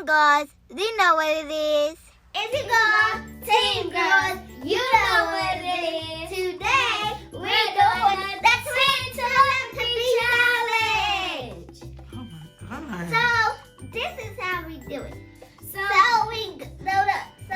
Team Girls, you know what it is. It's your girl, Team Girls, you know what it is. Today, we're doing the Twin Telepathy Challenge. Oh my God. So, this is how we do it. So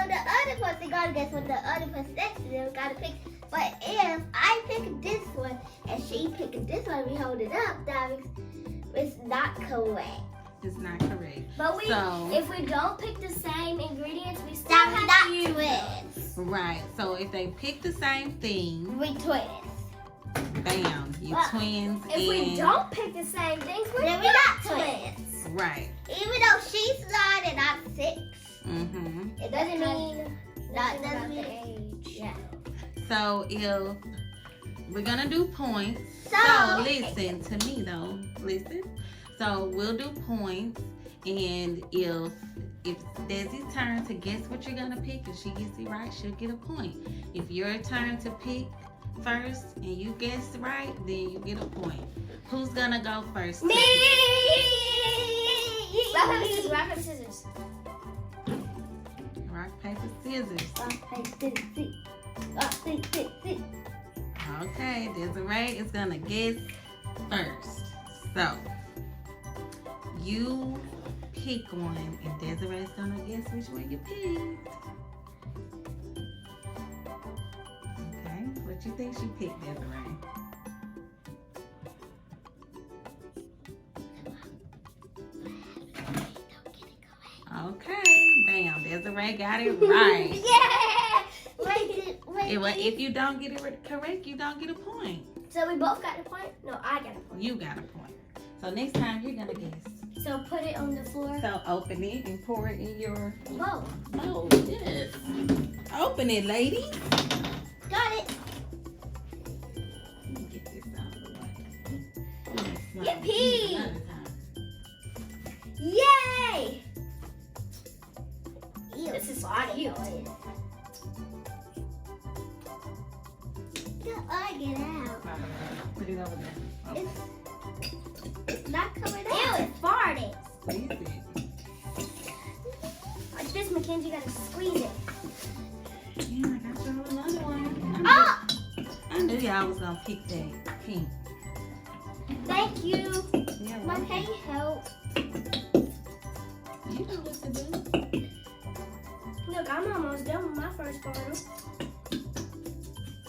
the other person gotta guess what the other person next to them gotta pick. But if I pick this one and she pick this one, we hold it up, that means it's not correct. It's not correct. But if we don't pick the same ingredients, we still have to use twins. Right. So if they pick the same thing, We twins. bam, you Well, twins. If we don't pick the same things, we're Then we not not twins. twins. Right. Even though she's 9 and I'm 6, Mm-hmm. it doesn't mean Nothing doesn't about mean- the age. Yeah. So if we're gonna do points. So, So listen to me though. Listen. So we'll do points, and if Desi's turn to guess what you're gonna pick, and she gets it right, she'll get a point. If your turn to pick first and you guess right, then you get a point. Who's gonna go first? Me! Rock, paper, scissors. Rock, paper, scissors. Rock, paper, scissors. Okay, Desiree is gonna guess first. So you pick one, and Desiree's gonna guess which one you picked. Okay, what you think she picked, Desiree? Okay, bam, Desiree got it right. Yeah! If you don't get it correct, you don't get a point. So we both got a point? No, I got a point. You got a point. So next time you're gonna guess. So put it on the floor. So open it and pour it in your. Whoa. Oh yes. Open it, lady. Got it. Let me get this out of the way. Yippee! Yay! This is cute. I get out. Put it over there. Oh, It's not coming Ew, out. it farted. squeeze it. Like this, Mackenzie, you gotta squeeze it. Yeah, I got you another one. Oh! I knew y'all was gonna pick that pink. Thank you. Yeah, My right. can help. You know what to do. Look, I'm almost done with my first bottle.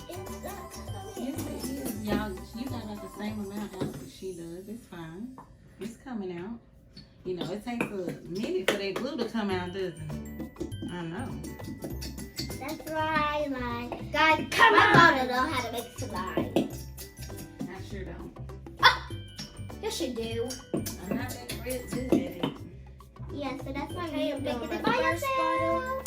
It's not coming. Yes, it is. Y'all, you got like the same amount out as she does. It's fine. It's coming out. You know, it takes a minute for that glue to come out, doesn't it? I know. That's right, like guys. Come my on. mother know how to make slime. I sure don't. Yes, you do. I'm not that great at it. Yeah, so that's why Okay, you're I'm making doing it my by first yourself.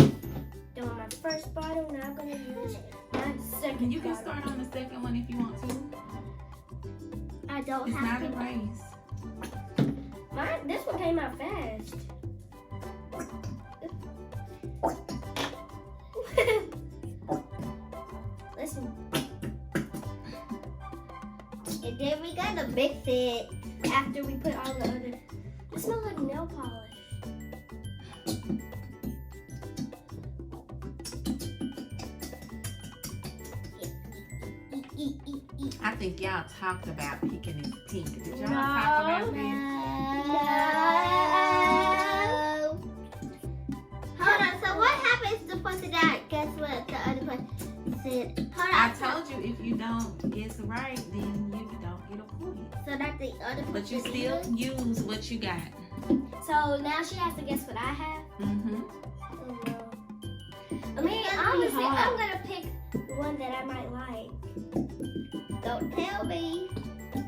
Doing my first bottle, now I'm gonna use my second You can bottle. start on the second one if you want to. I don't It's have not a to. race. This one came out fast. Listen, And then we gotta mix it. after we put all the other, it smells like nail polish. I think y'all talked about picking it pink. Did y'all No, talk about this? No. Hold on. So what happens to person that guess what the other person said? Hold on. I told you if you don't guess right, then you don't get a point. So that the other person. But you still use what you got. So now she has to guess what I have. Mm-hmm. Oh no. I mean, honestly, I'm gonna pick one that I might like. Don't tell me. I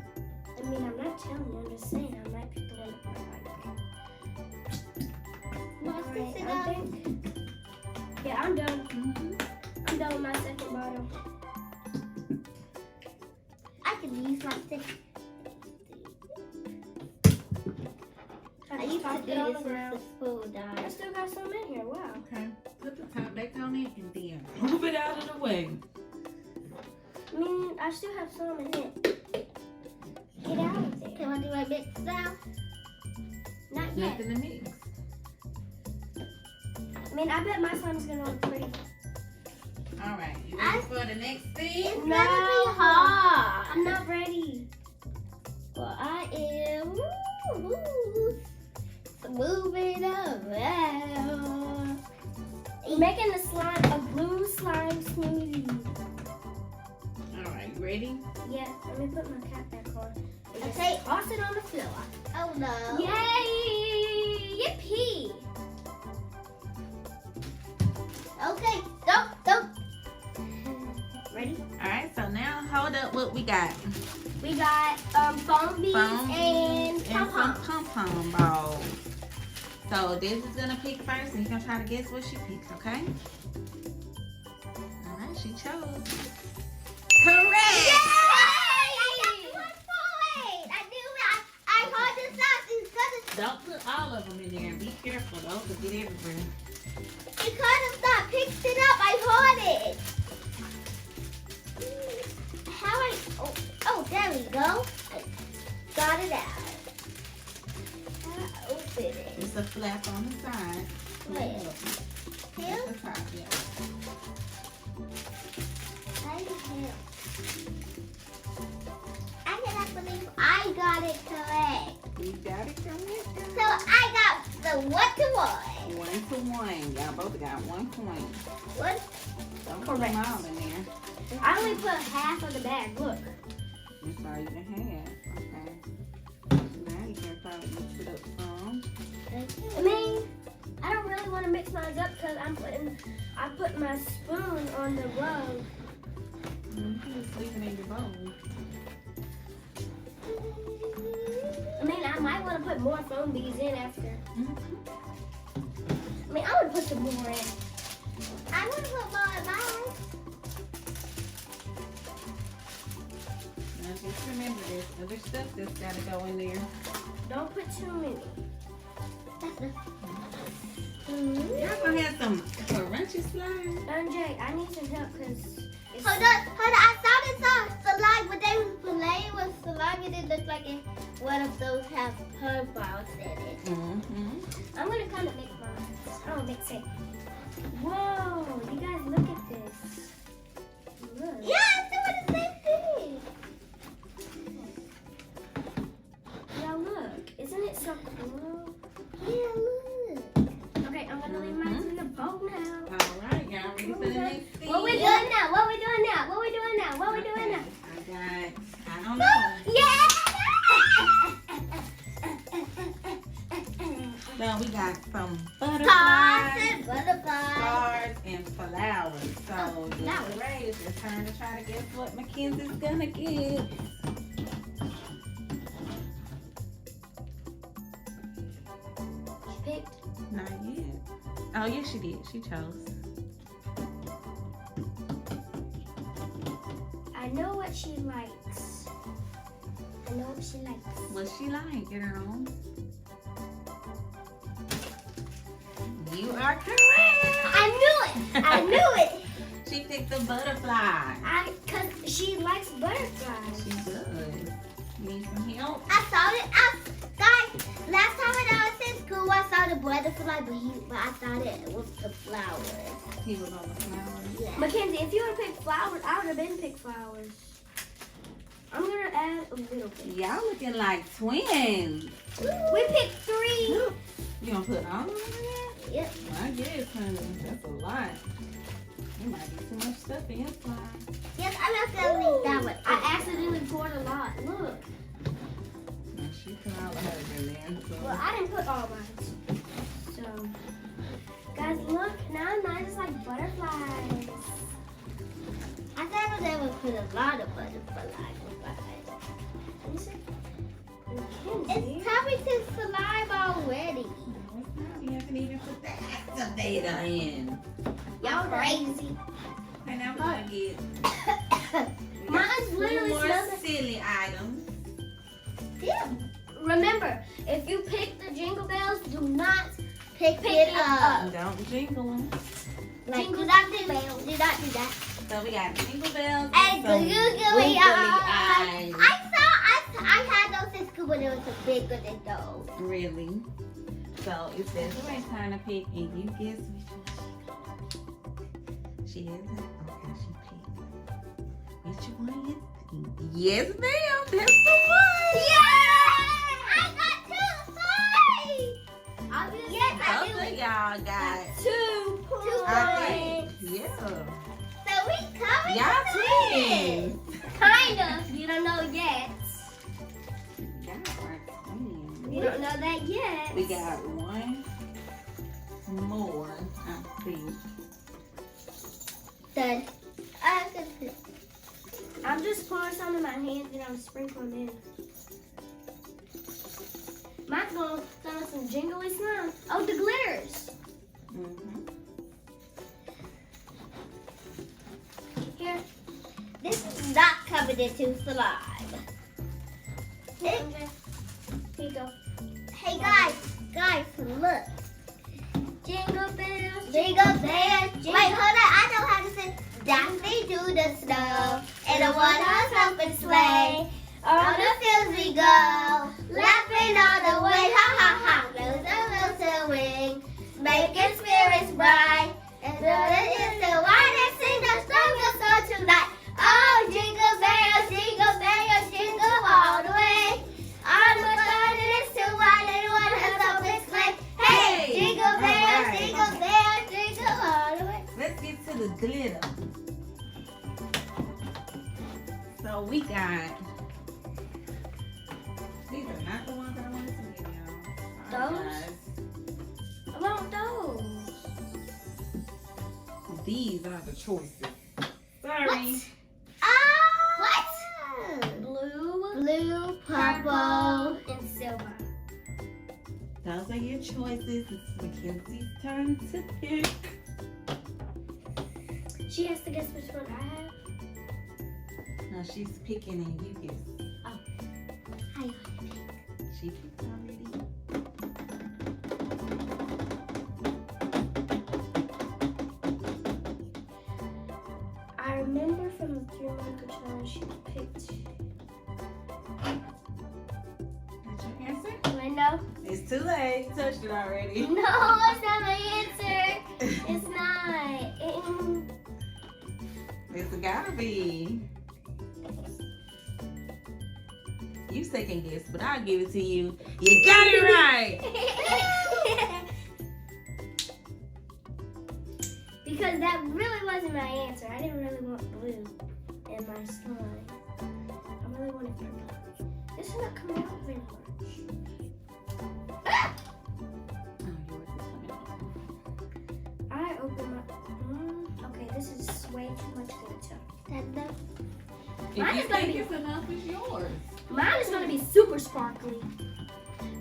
mean, I'm not telling you, I'm just saying I might pick the one that I like. What's Alright, this I about? think. Yeah, I'm done. Mm-hmm. I'm done with my second bottle. I can use my stick. I used to Top do it on this the with ground. the spoon, I guys. still got some in here. Wow. Okay. Put the top back on it and then move it out of the way. I mean, I still have some in it. Get out of there. Can I do my mix now? Not yet. Nothing to mix. I mean, I bet my slime's gonna look pretty. All right, you ready for the next thing? It's gonna be hard. I'm not ready. Well, I am moving around. Making the slime a blue slime smoothie. All right, you ready? Yeah, let me put my cap back on. And just Okay. toss it on the floor. Oh no. Yay! Yippee! Okay, don't. Ready? All right, so now hold up what we got. We got foam beads and some pom-pom. pom-pom balls. So this is gonna pick first, and you're gonna try to guess what she picked, okay? All right, she chose. Correct. I got 1 point. I knew it. I heard the sauce. It's gonna. Don't put all of them in there, and be careful, though, to get everywhere. It kind of stopped. Picked it up. I heard it. How I? Oh, there we go. I got it out. Open it. It's a flap on the side. Where? At Here? the top, yeah. I cannot believe I got it correct. You got it, correct. So I got the 1 to 1. 1 to 1. Y'all both got 1 point. What? Don't put them all in there. I only put half of the bag. Look. That's all you can have. Okay. Now you can probably mix it up some. I mean, I don't really want to mix mine up because I put my spoon on the rug. You just leave it in your bowl. I mean, I might want to put more foam beads in after. I mean, I would put some more in. I want to put more in mine. Now just remember there's other stuff that's got to go in there. Don't put too many. Y'all gonna have some crunchy slime. Jay, I need some help because it's... Hold on. I saw this slime, but they was playing with slime and it looked like one of those have her balls in it. I'm going to come and make mine. Oh, mix it. Whoa, you guys look at this. Look. Yeah, I'm doing the same thing. Y'all look. Isn't it so cool? Yeah, look. Okay, I'm going to leave mine in the bowl now. All right, y'all ready for the next thing? What we doing now? What we doing now? What we doing now? What we doing now? I don't know. Yeah! So we got some Stars butterflies, and butterflies. stars, and flowers. So flowers. it's Ray, it's your turn to try to guess what Mackenzie's gonna get. Picked. Not yet. Oh, yes, she did. She chose. I know what she likes. I know what she likes. What's she like, girl? You are correct. I knew it. I knew it. She picked the butterfly. Cause she likes butterflies. She does. Need some help? I saw it. Guys, last time when I was in school, I saw the butterfly, but I thought it was the flowers. He was on the flowers. Yeah. Mackenzie, if you would have picked flowers, I would have been picked flowers. I'm gonna add a little bit. Y'all looking like twins. We picked 3. You gonna put all of them in there? Yep. I guess, honey. That's a lot. There might be too much stuff in your slime. Yes, I'm not gonna leave that one. I accidentally poured a lot. Look. No, she put all of hers in there. So. Well, I didn't put all mine. So, guys, look. Now mine is like butterflies. I thought they would put a lot of butterflies. Let me see. Mackenzie. It's coming to slime already. You haven't even put the activator in. Y'all crazy. And I'm gonna get Mine's literally more smells like... silly items. Yeah. Remember, if you pick the jingle bells, do not Pick it up. Don't jingle them. Like, Jingle do not do bells. Do not do that. So we got jingle bells And some googly eyes. eyes. I had those in school, but it was bigger than those. Really? So it's Desiree's turn to pick, and you guess which one she isn't. Okay, she picked. Which one is? Yes, ma'am. That's the one. Yeah! I got 2 points. Yes, I Both of y'all got 2 I points. think. Yeah. So we covered Y'all the twins. Kind of. You don't know yet. Y'all are twins. You don't know that yet. We got one more, I think. Done. I'm just pouring some in my hands and I'm sprinkling them in. Mike's gonna throw some jingly slime. Oh, the glitters. Mm-hmm. Here. This is not covered into slime. Here you go. Hey guys, look. Jingle bells. Jingle bells. Wait, hold on. I know how to sing. Daphne do the snow, and a one-horse open sleigh. On the fields we go, laughing all the way. Ha ha ha. Blows a little wing, making spirits bright. And the is the wine and sing the stronger song tonight. Oh, jingle bells, jingle all the way. On the road it is too wide and one has open sleigh. Hey, jingle bells, jingle all the way. Let's get to the glitter. So we got. These are not the ones that I wanted to get, y'all. Those? I want those. These are the choices. Sorry. What? Blue, purple. And silver. Those are your choices. It's Mackenzie's turn to pick. She has to guess which one I have. No, she's picking and you guess. I She picked already. I remember from the 3-marker challenge she picked. That's your answer? Window. It's too late. You touched it already. No, it's not my answer. It's not. It's gotta be. You second guess, but I'll give it to you. You got it right. Because that really wasn't my answer. I didn't really want blue in my slime. I really wanted purple. This is not coming out very much. Oh, yours is coming out. I open my. Okay, this is way too much glitter. If Mine you is gonna think be- it's enough, it's yours. Mine is gonna be super sparkly.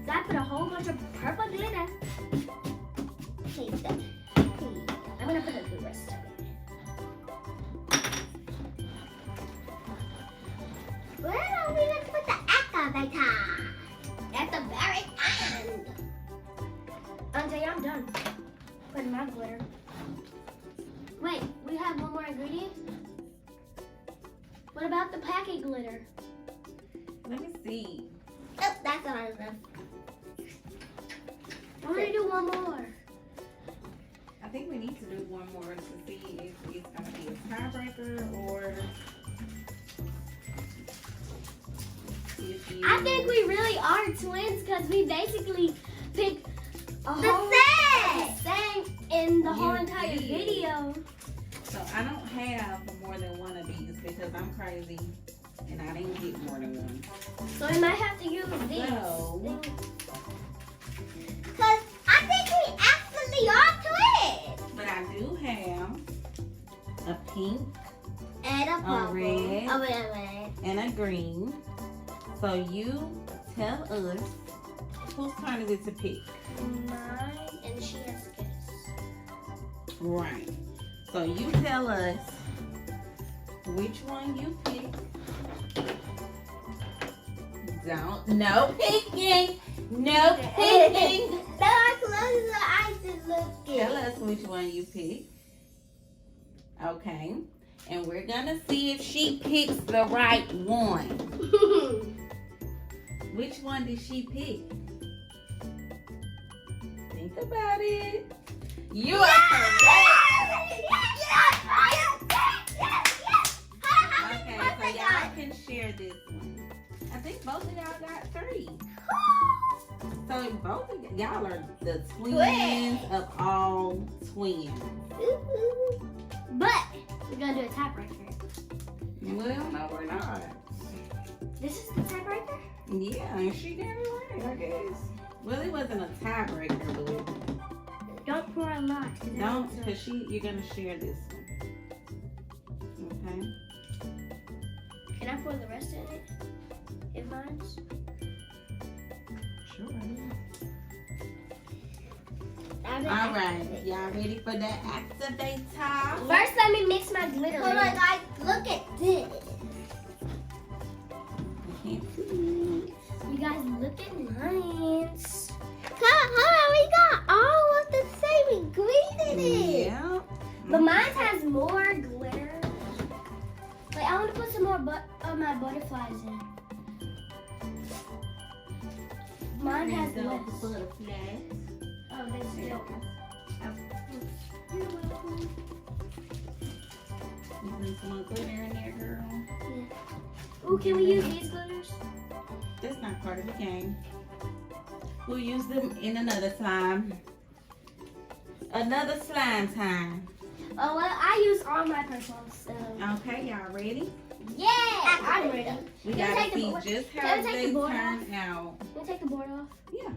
So I put a whole bunch of purple glitter. I'm gonna put the rest of it. Where are we going to put the activator? At the very end. Until I'm done putting my glitter. Wait, we have one more ingredient? What about the packet glitter? Let me see. Oh, that's all of them. I want to do one more. I think we need to do one more to see if it's gonna be a tiebreaker or if you. I think we really are twins because we basically picked a The whole same. same in the whole You entire did. video. So I don't have more than one of these because I'm crazy and I didn't get more than one. So we might have to use these. So- Because I think we actually are twins. But I do have a pink And a purple. red. Oh, wait. and a green. So you tell us whose turn is it to pick. Mine, and she has to guess. Right. So you tell us which one you pick. Don't. No picking. No picking. No, I close your eyes and look Tell us which one you pick. Okay. And we're going to see if she picks the right one. Which one did she pick? think about it. You are correct. Okay, so y'all can share this one. I think both of y'all got 3. So both of y'all are the twins of all twins. But we're gonna do a tiebreaker. Well, no, we're not. This is the tiebreaker? Yeah, and she got it right, I guess. Well, it wasn't a tiebreaker, but Don't pour a lot. don't, because you're gonna share this one. Okay. Can I pour the rest in it? If mine's? Sure. All All right, y'all ready for the activator? First, let me mix my glitter. Hold on, guys. Look at this. I can't see. You guys, look at mine. Hold on, we got all of the same ingredient. Yeah. But mine has more glitter. Wait, I want to put some more of my butterflies in. Mine has Those less. butterflies. Oh, they still. You're welcome. You put some more glitter in there, girl. Ooh, can we use these glitters? That's not part of the game. We'll use them in another slime. Another slime time. Oh, well, I use all my personal stuff. Okay, y'all ready? Yeah, I'm ready. We Can we gotta take the see board- just can how we take they the board turn out. Can we take the board off? Yeah.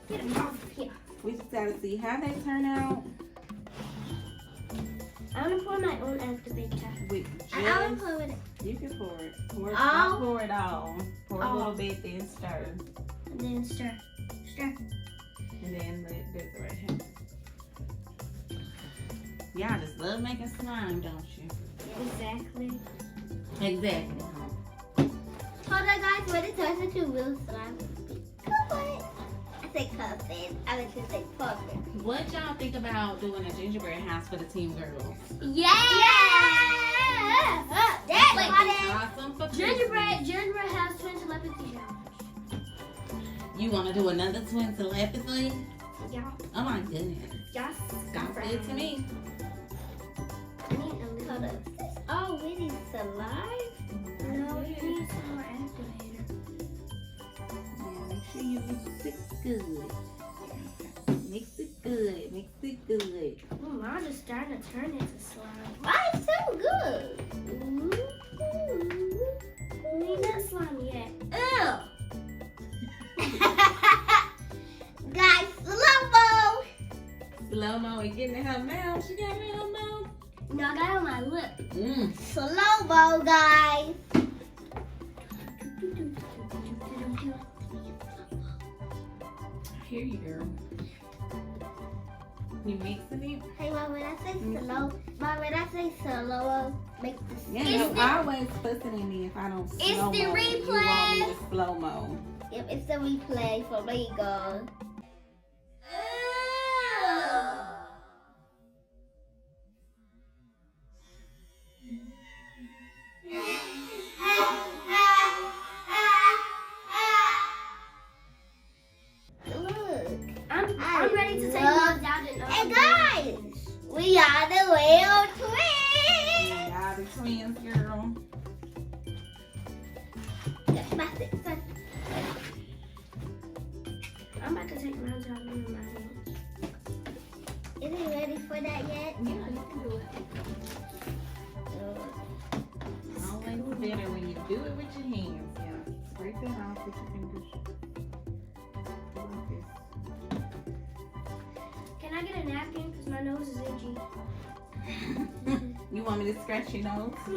Get them off here. We just gotta see how they turn out I want to pour my own activator. with I want just. to put it. You can pour it. Pour, All? don't pour it all. Pour a All. little bit, then stir. And then stir. Stir. And then let this right here. Y'all just love making slime, don't you? Exactly. Exactly. Hold on, guys. When it turns into real slime, what? I say cuffing. I would just say puffin. What y'all think about doing a gingerbread house for the team girls? Yeah! That's Wait, what it is. Awesome for Gingerbread has twin telepathy challenge. You want to do another twin telepathy? Yeah. Oh my goodness. Yes. Sounds good to me. I need a little. Hold up. Oh, we need slime? No, you need some more activator. Yeah, make sure you mix it good. Mix it good. Mix it good. Ooh, I'm just starting to turn into slime. Why it's so good? We not slime yet. Ew. Guys, slow-mo. Slow-mo and getting in her mouth. She got it in her mouth. No, I got it on my lip. Slow-mo, guys. I hear you, girl. You mixing it? Hey, Mom, when I say slow, make the Yeah, Instant- no, I always put it in me if I don't slow-mo. Instant You want me replay. to slow-mo. Yep, it's the replay for Lego. Look. I'm ready to take love- mine down and Hey guys, we are the real twins. Yeah, the twins, girl. That's my sister. I'm about to take mine down in my hands. Is he ready for that yet? Yeah, you can do it. Always better when you do it with your hands. Yeah, scrape that off with your fingers. Like this. Can I get a napkin? Because my nose is itchy. You want me to scratch your nose? I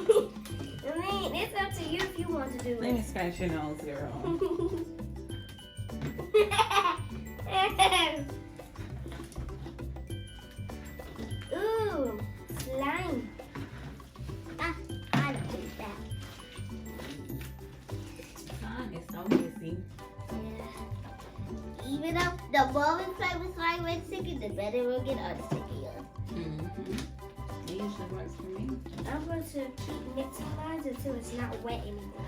mean, it's up to you if you want to do Let me it. scratch your nose, girl. Ooh, slime. I don't think that. Slime is so messy. Yeah. Even though the more we play with slime when sticky, the better we'll get unsticky. Mm-hmm. It usually works for me. I'm going to keep mixing mine until it's not wet anymore.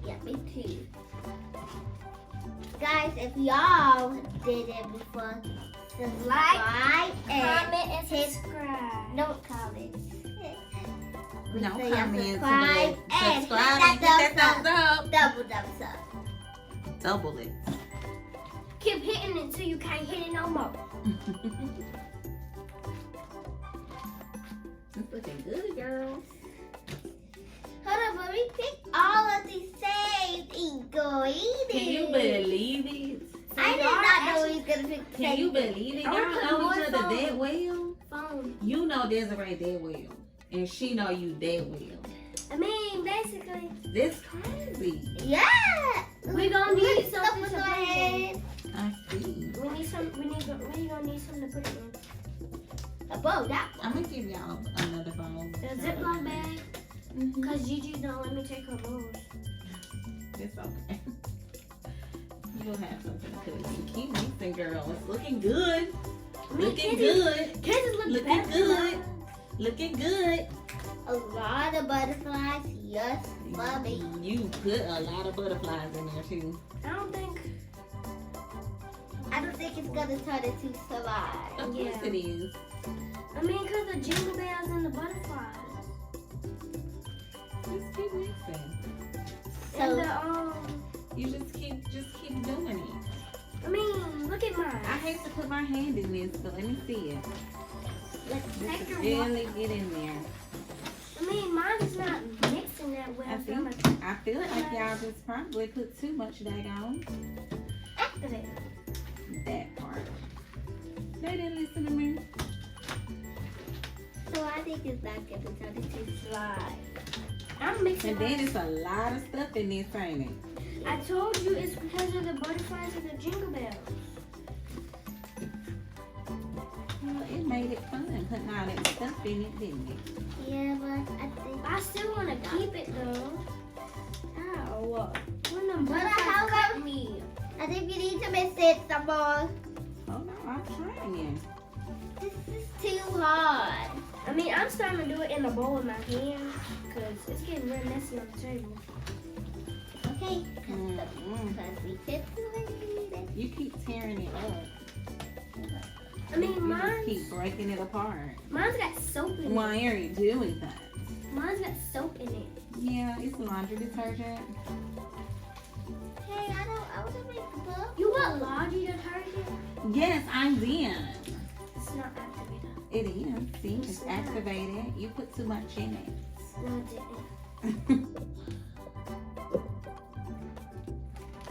Yeah, me too. Guys, if y'all did it before, subscribe comment, and hit subscribe. no comments. No So y'all comments. subscribe and Subscribe hit and get that thumbs up. Double thumbs up. Double it. Keep hitting it until you can't hit it no more. It's looking good, girls. Hold on, but we picked all of these same ingredients. Can you believe it? I did not know we was gonna pick the Can same. you believe it? I Y'all wanna put know more each other phone. that well. Phone. You know Desiree that well. And she know you that well. I mean, basically, This crazy. Yeah. we gonna need Put something stuff to in put my it head. I see. in. We need some. We gonna need something to put it in. A bow, that I'm gonna give y'all another phone. The Ziploc bag, Mhm. cause Gigi don't let me take her bowls. It's okay. You'll have something to keep mixing, girl. It's looking good. Looking good. Kisses look Looking better. good. Looking good. a lot of butterflies. Yes, mommy. You put a lot of butterflies in there too. I don't think. I don't think it's gonna turn into slime. Of course Yeah. it is. I mean, cause the jingle bells and the butterflies. Just keep mixing. And So the You just keep doing it. I mean, look at mine. I hate to put my hand in this, but let me see it. Let's This take is your really get in there. I mean, mine is not mixing that well. I So think I'm gonna I feel like y'all just probably put too much daggone activate. that part. They didn't listen to me. So I think it's not gonna turn into slime. I'm mixing. And then mine. it's a lot of stuff in this, ain't it? I told you it's because of the butterflies and the jingle bells. Well, it made it fun putting all that stuff in it, didn't it? Yeah, but I think. I still want to keep it though. Ow! When them But butterflies how cut about- me. I think you need to mix it some more. Oh no, I'm trying. This is too hard. I mean, I'm starting to do it in the bowl with my hands because it's getting real messy on the table. Okay. Mm-mm. Because we separated it. You keep tearing it up. I mean, You just mine's keep breaking it apart. got soap in it. Why are you doing that? Mine's got soap in it. Yeah, it's laundry detergent. Hey, I want to make a book. You want laundry detergent? Yes, I did. It's not activated. It is. See, it's activated. You put too much in it. No, it didn't.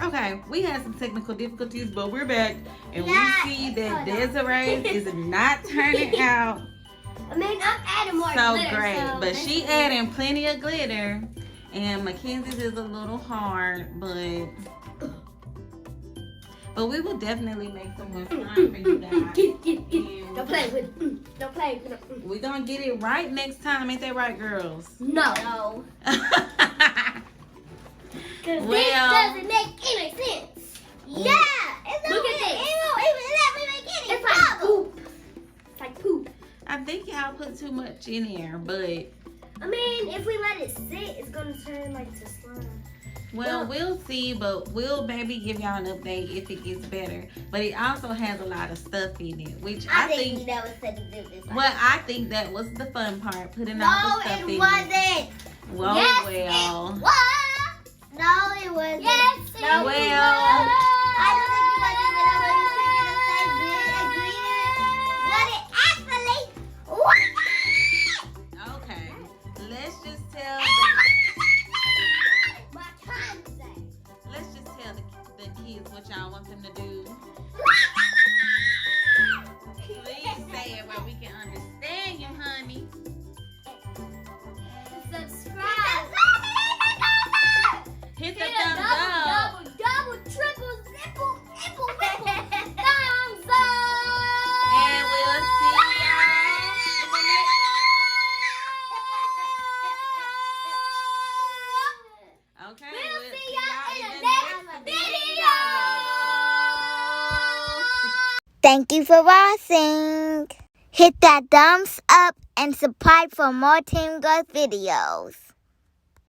Okay, we had some technical difficulties, but we're back, and Yeah, we see that hold on. Desiree is not turning out I mean, I'm adding more so glitter, great, so but she adding plenty of glitter, and Mackenzie's is a little hard, but we will definitely make some more time for you guys. Don't play with it. Don't play with it. We're gonna get it right next time, ain't that right, girls? No. No. Because Well- this doesn't make any sense. Yeah. It's Look not at this. It won't even let me make any It's like bubbles. poop. It's like poop. I think y'all put too much in there, but I mean, if we let it sit, it's going to turn like to slime. well, we'll see, but we'll maybe give y'all an update if it gets better. But it also has a lot of stuff in it, which I think. we never said to do this. Well, I think that was the fun part, putting all No, the stuff in it it. wasn't. Well, Yes, well. it was. No, it wasn't. Yes, it no, was. I don't think it was even over you thinking the same ingredient. But it actually was. Okay, let's just tell My time say. let's just tell the kids what y'all want them to do. Please say it where we can understand you, honey. Subscribe. Hit the Hit a thumbs up. double, triple, zipple, ipple, wipple, thumbs up. And we'll see y'all in the next. Okay, We'll see y'all y'all in the next video. Thank you for watching. Hit that thumbs up and subscribe for more Team Girls videos.